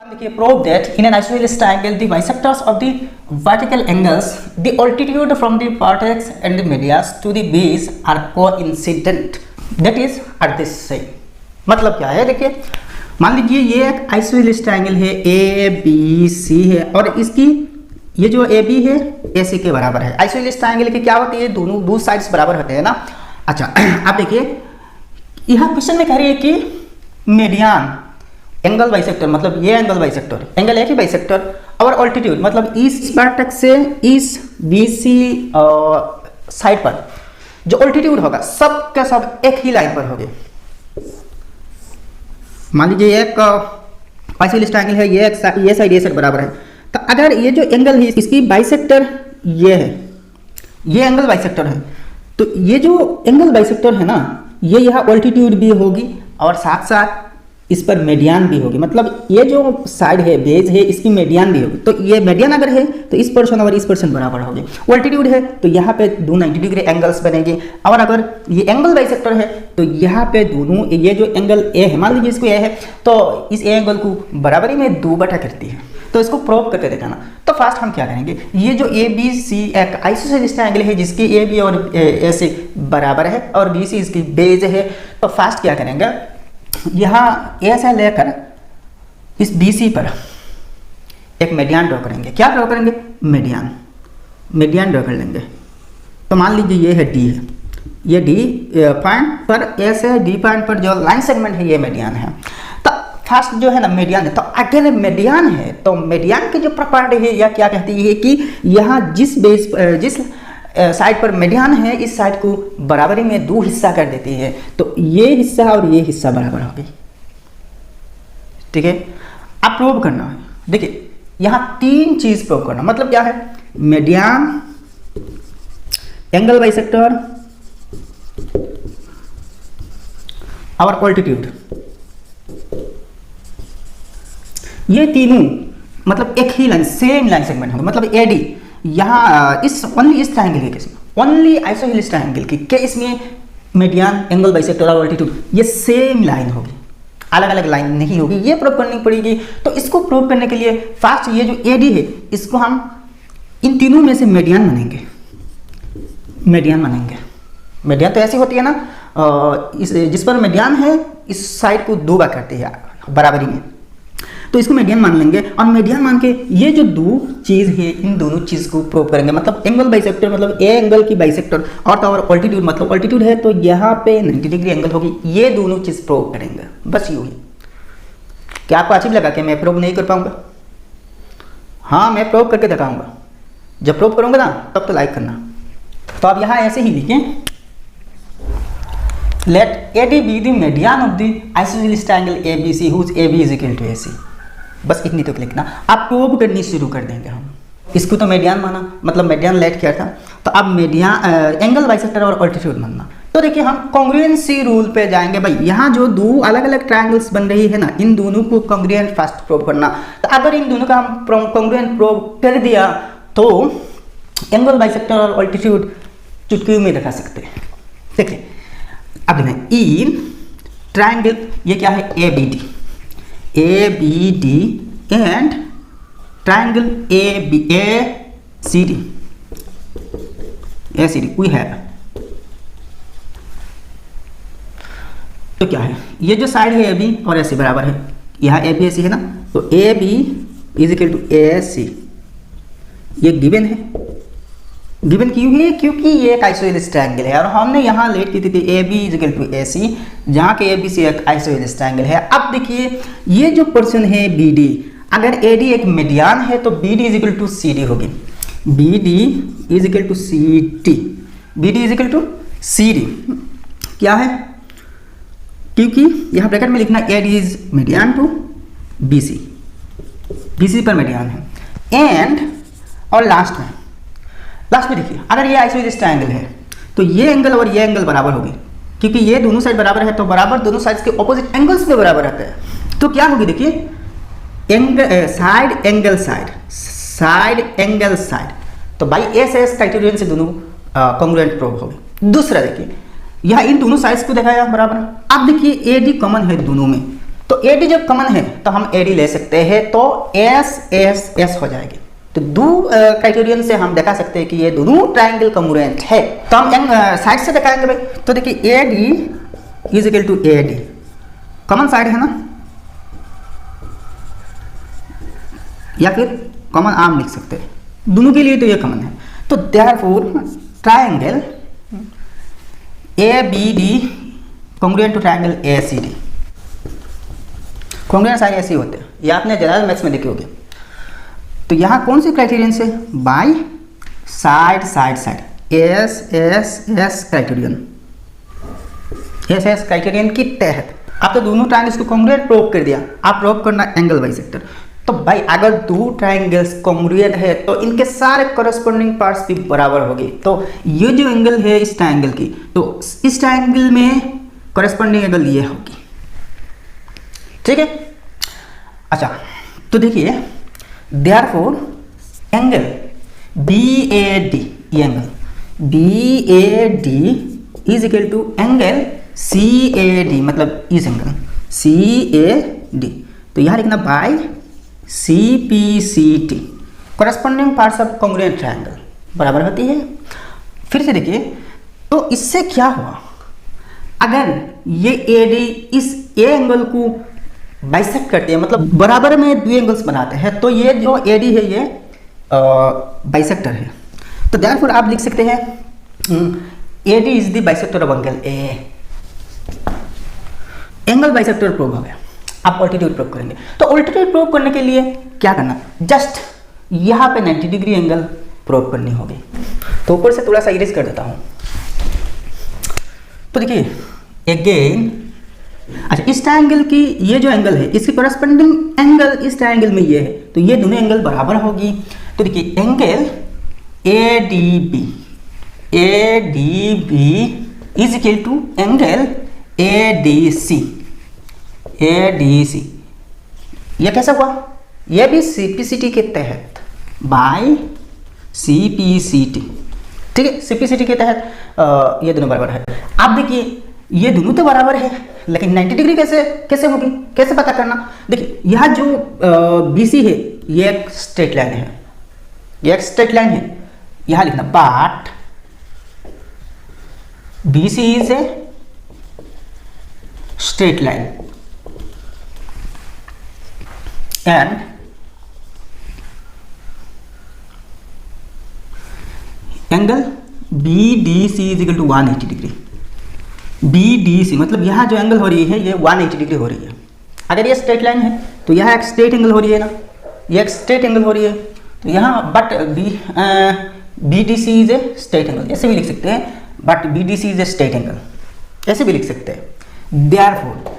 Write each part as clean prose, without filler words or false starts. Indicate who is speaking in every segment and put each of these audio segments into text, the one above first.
Speaker 1: देखिए prove that in an isosceles triangle the bisectors of the vertical angles the altitude from the vertex and the medians to the base are coincident that is at the same. मतलब क्या है, देखिए मान लीजिए ये एक isosceles triangle है, A B C है और इसकी ये जो ए बी है ए सी के बराबर है। आइसोसेलेस ट्रायंगल की क्या होती है, दोनों दो साइड्स बराबर होते हैं ना। अच्छा आप देखिए यहाँ क्वेश्चन में कह रही है कि मीडियन एंगल बाइसेक्टर, मतलब ये एंगल बाइसेक्टर, एंगल है कि बाइसेक्टर और ऑल्टीट्यूड मतलब इस वर्टेक्स से इस बीसी साइड पर जो ऑल्टीट्यूड होगा सब का सब एक ही लाइन पर होंगे। मान लीजिए एक आइसोसेलेस ट्रायंगल है, ये साइड बराबर है, तो अगर ये जो एंगल है इसकी बाइसेक्टर ये है, ये एंगल बाइसेक्टर है, तो ये जो एंगल बाइसेक्टर है ना ये यहाँ ऑल्टीट्यूड भी होगी और साथ साथ इस पर मीडियन भी होगी। मतलब ये जो साइड है बेस है इसकी मीडियन भी होगी, तो ये मीडियन अगर है तो इस पर्सन और इस पर्सन बराबर होगी। ऑल्टीट्यूड है तो यहाँ पे दो 90 डिग्री एंगल्स बनेंगे और अगर ये एंगल बाइसेक्टर है तो यहाँ पे दोनों ये जो एंगल ए है, मान लीजिए इसको ए है तो इस एंगल को बराबरी में 2 बटा करती है, तो इसको प्रूव करके दिखाना। तो फर्स्ट हम क्या करेंगे, ये जो ए बी सी एक आइसोसेलेस ट्रायंगल है जिसकी ए बी और ए सी बराबर है और बी सी इसकी बेस है, तो फर्स्ट क्या करेंगे यहाँ ए से लेकर इस बी सी पर एक मीडियन ड्रॉ करेंगे। क्या ड्रॉ करेंगे, मीडियन ड्रॉ कर लेंगे। तो मान लीजिए ये है डी है, ये डी पॉइंट पर ए से डी पॉइंट पर जो लाइन सेगमेंट है ये मीडियन है। तो फर्स्ट जो है ना मीडियन है, तो अगर मीडियन है तो मीडियन की जो प्रॉपर्टी है या क्या कहती है कि यहाँ जिस साइड पर मीडियन है इस साइड को बराबरी में 2 हिस्सा कर देती है, तो ये हिस्सा और ये हिस्सा बराबर होगी। ठीक है, अब प्रूव करना है। देखिए यहाँ 3 चीज प्रूव करना, मतलब क्या है, मीडियन, एंगल बाइसेक्टर और ऑल्टीट्यूड, ये तीनों मतलब एक ही लाइन सेम लाइन सेगमेंट होगा। मतलब एडी यहाँ इस ओनली इस ट्रायंगल के केस में, ओनली आइसोसेलेस ट्रायंगल के केस में मीडियन, एंगल बाइसेक्टर और ऑल्टीट्यूड ये सेम लाइन होगी, अलग अलग लाइन नहीं होगी। ये प्रूव करनी पड़ेगी। तो इसको प्रूव करने के लिए फर्स्ट ये जो एडी है इसको हम इन तीनों में से मीडियन बनेंगे। मीडियन तो ऐसी होती है ना जिस पर मीडियन है इस साइड को 2 बार करते हैं बराबरी में, तो इसको मीडियन मान लेंगे और मीडियन मान के ये जो 2 चीज है इन दोनों चीज को प्रूव करेंगे। मतलब एंगल बाइसेक्टर मतलब ए एंगल की बाइसेक्टर और तो और ऑल्टीट्यूड मतलब ऑल्टीट्यूड है तो यहाँ पे 90 डिग्री एंगल होगी। ये दोनों चीज प्रूव करेंगे, बस यूं ही। क्या आपको अजीब लगा कि मैं प्रूव नहीं कर पाऊंगा? हाँ मैं प्रूव करके दिखाऊंगा। जब प्रूव करूंगा ना तब तो लाइक करना। तो आप यहाँ ऐसे ही लिखें, late AD be the median of the isosceles triangle ABC whose AB is equal to AC। बस इतनी तो लिखना। आप प्रूव करनी शुरू कर देंगे हम। इसको तो मीडियन माना, मतलब मीडियन लेट किया था, तो अब मीडियन एंगल बाइसेक्टर और ऑल्टीट्यूड मानना। तो देखिए हम कॉन्ग्रुएंसी रूल पे जाएंगे। भाई यहाँ जो 2 अलग अलग ट्रायंगल्स बन रही है ना इन दोनों को कॉन्ग्रुएंट फर्स्ट प्रूव करना। तो अगर इन दोनों का हम कॉन्ग्रुएंट प्रूव कर दिया तो एंगल बाइसेक्टर और ऑल्टीट्यूड चुटकी में दिखा सकते हैं। देखिए अब देखें इन ट्रायंगल ये क्या है, A B D and triangle A C D we have. तो क्या है, ये जो साइड है ए बी और ए सी बराबर है, यहाँ ए बी ए सी है ना, तो A B is equal to A C, ये गिवन है। गिवन क्यों है, क्योंकि ये एक आइसोसेलेस ट्रायंगल है और हमने यहाँ लेट की थी A B is equal to A C, जहाँ के ए बी सी एक आइसोसेलेस ट्रायंगल है। अब देखिए ये जो पर्सन है बी डी, अगर ए डी एक मीडियन है तो B D is equal to C D होगी। B D is equal to C T, B D is equal to C D क्या है, क्योंकि यहाँ ब्रैकेट में लिखना A D is median to B C पर मीडियन है। एंड और लास्ट में देखिए अगर ये आइसोसेलेस ट्रायंगल है तो ये एंगल और ये एंगल बराबर होगी, क्योंकि ये दोनों साइड बराबर है तो बराबर दोनों साइड्स के ऑपोजिट एंगल्स पे बराबर रहते हैं। तो क्या होगी, देखिए साइड एंगल साइड, तो बाई एस क्राइटेरियन से दोनों कॉन्ग्रुएंट प्रूव होगी। दूसरा देखिए यहाँ इन दोनों साइड्स को दिखाया बराबर। अब देखिए ए डी कॉमन है दोनों में, तो ए डी जब कॉमन है तो हम ए डी ले सकते हैं, तो एस एस एस हो जाएगी। तो दो क्राइटेरियन से हम दिखा सकते हैं कि ये दोनों ट्राइंगल कॉन्ग्रुएंट है। तो हम साइड से दिखाएंगे भाई। तो देखिए A D is equal to A D, common side है ना, या फिर कॉमन आर्म लिख सकते हैं, दोनों के लिए तो ये कॉमन है। तो therefore triangle A B D congruent to triangle A C D. Congruent सारे ऐसे होते हैं, ये आपने जनरल मैथ्स में देखे होंगे। तो यहाँ कौन सी क्राइटेरियन से, by side side side, S S S criterion, S S criterion के तहत आप तो दोनों ट्राइंगल्स को कॉन्ग्रुएंट प्रूव कर दिया। आप प्रूव करना एंगल बाइसेक्टर। तो भाई अगर दो ट्राइंगल्स कॉन्ग्रुएंट है तो इनके सारे कॉरेस्पॉन्डिंग पार्ट्स भी बराबर होगी। तो ये जो एंगल है इस ट्राइंगल की, तो इस ट्राइंगल में कॉरेस्पॉन्डिंग एंगल ये होगी, ठीक है। अच्छा, तो देखिए therefore angle B A D, ये angle B A D is equal to angle C A D, मतलब इस एंगल सी ए डी। तो यहाँ लिखना by C P C T, corresponding parts of congruent triangle बराबर होती है। फिर से देखिए, तो इससे क्या हुआ, अगर ये ए डी इस ए एंगल को बाइसेक्ट करते हैं, मतलब बराबर में दो एंगल्स बनाते हैं, तो ये जो ए डी है ये बाइसेक्टर है। तो देयरफॉर आप लिख सकते हैं ए D is the bisector of angle A. Angle bisector prove हो गया। आप ऑल्टीट्यूड प्रूव करेंगे। तो ऑल्टीट्यूड प्रूव करने के लिए क्या करना, जस्ट यहाँ पे 90 डिग्री एंगल प्रूव करनी होगी। तो ऊपर से थोड़ा सा इरेज कर देता हूँ। तो देखिए अगेन, अच्छा इस ट्रायंगल की ये जो एंगल है इसकी कॉरेस्पॉन्डिंग एंगल इस ट्रायंगल में ये है, तो ये दोनों एंगल बराबर होगी। तो देखिए angle A D B is equal to angle A D C. ये कैसा हुआ, ये भी सीपीसीटी के तहत बाय सीपीसीटी, ठीक है। सीपीसीटी के तहत ये दोनों बराबर है। आप देखिए ये दोनों तो बराबर है, लेकिन 90 डिग्री कैसे होगी, कैसे पता करना। देखिए यहाँ जो BC है ये एक स्ट्रेट लाइन है, ये एक स्ट्रेट लाइन है। यहाँ लिखना but BC is a straight line and angle BDC is equal to 180 degree. BDC मतलब यहाँ जो एंगल हो रही है ये 180 डिग्री हो रही है। अगर ये स्ट्रेट लाइन है तो यहाँ एक स्ट्रेट एंगल हो रही है ना, ये एक स्ट्रेट एंगल हो रही है। तो यहाँ but BDC is a straight angle, ऐसे भी लिख सकते हैं, but BDC is a straight angle, ऐसे भी लिख सकते हैं। देयरफॉर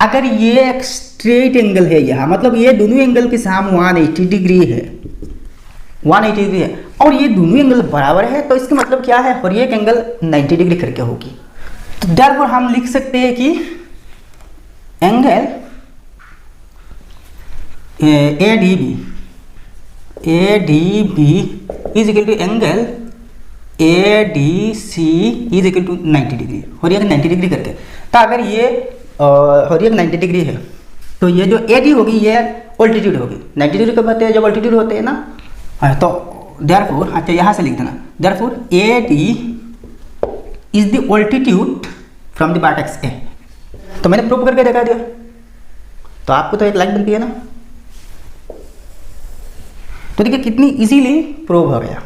Speaker 1: अगर ये एक स्ट्रेट एंगल है यहाँ, मतलब ये दोनों एंगल के सामने 180 डिग्री है, 180 डिग्री है, और ये दोनों एंगल बराबर है, तो इसका मतलब क्या है, और ये एंगल 90 डिग्री करके होगी। तो देयरफॉर हम लिख सकते हैं कि angle ADB is equal to angle ADC is equal to 90 degree, और ये 90 डिग्री करके। तो अगर ये और ये 90 डिग्री है तो ये जो AD होगी ये ऑल्टीट्यूड होगी। 90 डिग्री कब होते हैं, जब ऑल्टीट्यूड होते हैं ना। तो देयरफॉर अच्छा यहाँ से लिख देना, therefore AD is the altitude from the vertex A। तो मैंने प्रूव करके दिखा दिया, तो आपको तो एक लाइक बनती है ना। तो देखिए कितनी इजीली प्रूव हो गया।